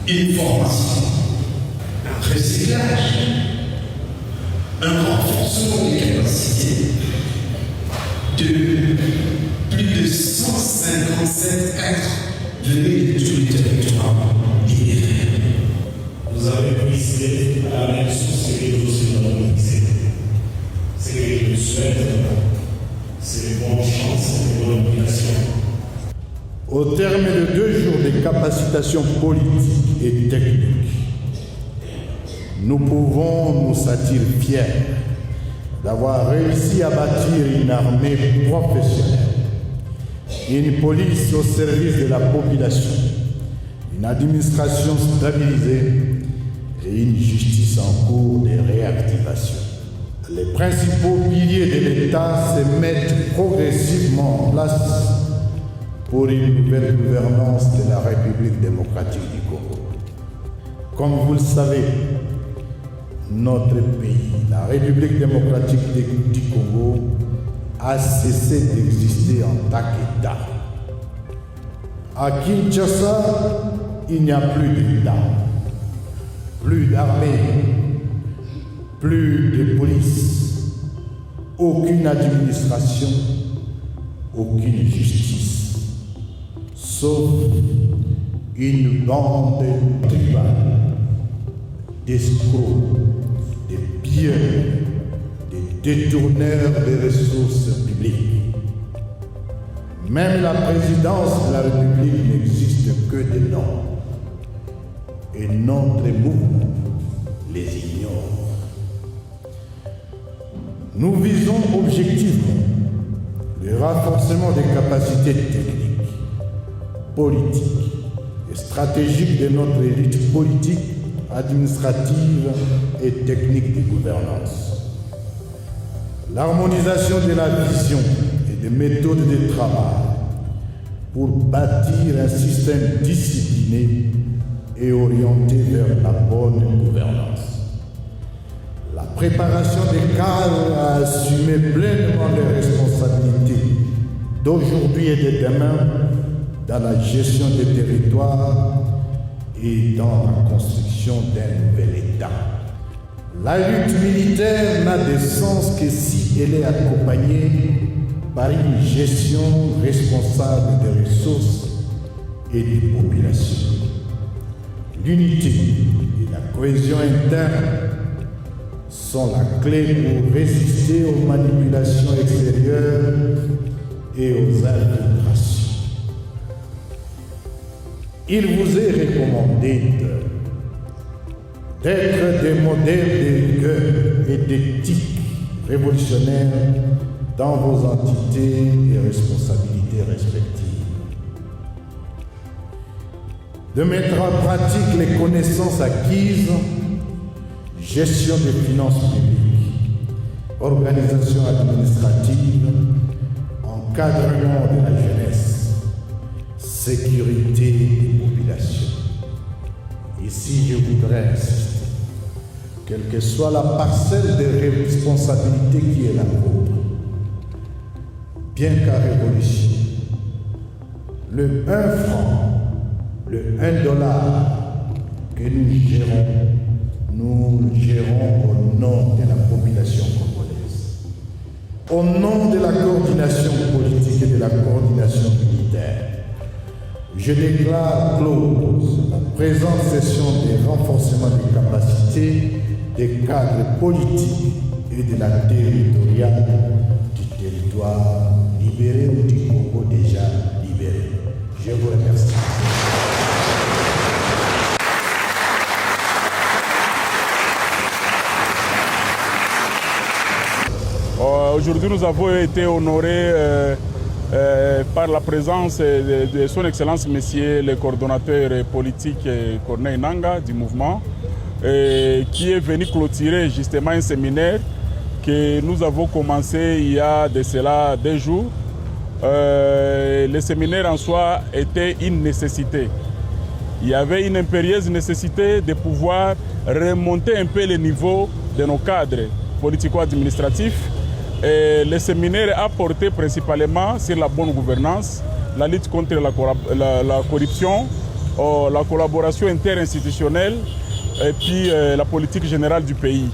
une formation, un recyclage, un renforcement des capacités de plus de 157 actes venus de tous les territoires libérés. Vous avez précisé à la même source ce que vous organisez. Ce que je vous souhaite, c'est bonne chance et bonne population. Au terme de 2 jours de capacitations politiques et techniques, nous pouvons nous sentir fiers d'avoir réussi à bâtir une armée professionnelle, une police au service de la population, une administration stabilisée et une justice en cours de réactivation. Les principaux piliers de l'État se mettent progressivement en place pour une nouvelle gouvernance de la République démocratique du Congo. Comme vous le savez, notre pays, la République démocratique du Congo, a cessé d'exister en tant qu'État. À Kinshasa, il n'y a plus d'État, plus d'armée, plus de police, aucune administration, aucune justice, sauf une bande tribale d'escrocs, de pilleurs, de détourneurs des ressources publiques. Même la présidence de la République n'existe que de nom, et notre mouvement les ignore. Nous visons objectivement le renforcement des capacités techniques, politiques et stratégiques de notre élite politique, administrative et technique de gouvernance. L'harmonisation de la vision et des méthodes de travail pour bâtir un système discipliné et orienté vers la bonne gouvernance. La préparation des cadres à assumer pleinement les responsabilités d'aujourd'hui et de demain dans la gestion des territoires et dans la construction d'un nouvel État. La lutte militaire n'a de sens que si elle est accompagnée par une gestion responsable des ressources et des populations. L'unité et la cohésion interne sont la clé pour résister aux manipulations extérieures et aux infiltrations. Il vous est recommandé d'être des modèles de rigueur et d'éthique révolutionnaire dans vos entités et responsabilités respectives. De mettre en pratique les connaissances acquises, gestion des finances publiques, organisation administrative, encadrement de la jeunesse, sécurité des populations. Ici, je voudrais insister, quelle que soit la parcelle de responsabilité qui est la vôtre, bien qu'à révolution, le 1 franc, le 1 dollar que nous gérons au nom de la population congolaise, au nom de la coordination politique et de la coordination militaire. Je déclare close la présente session de renforcement des capacités des cadres politiques et de la territoriale du territoire libéré ou du Congo déjà libéré. Je vous remercie. Aujourd'hui, nous avons été honorés par la présence de son Excellence Monsieur le coordonnateur politique Corneille Nangaa du mouvement, qui est venu clôturer justement un séminaire que nous avons commencé il y a de cela 2 jours. Le séminaire en soi était une nécessité. Il y avait une impérieuse nécessité de pouvoir remonter un peu le niveau de nos cadres politico-administratifs. Le séminaire a porté principalement sur la bonne gouvernance, la lutte contre la corruption la collaboration interinstitutionnelle et puis la politique générale du pays.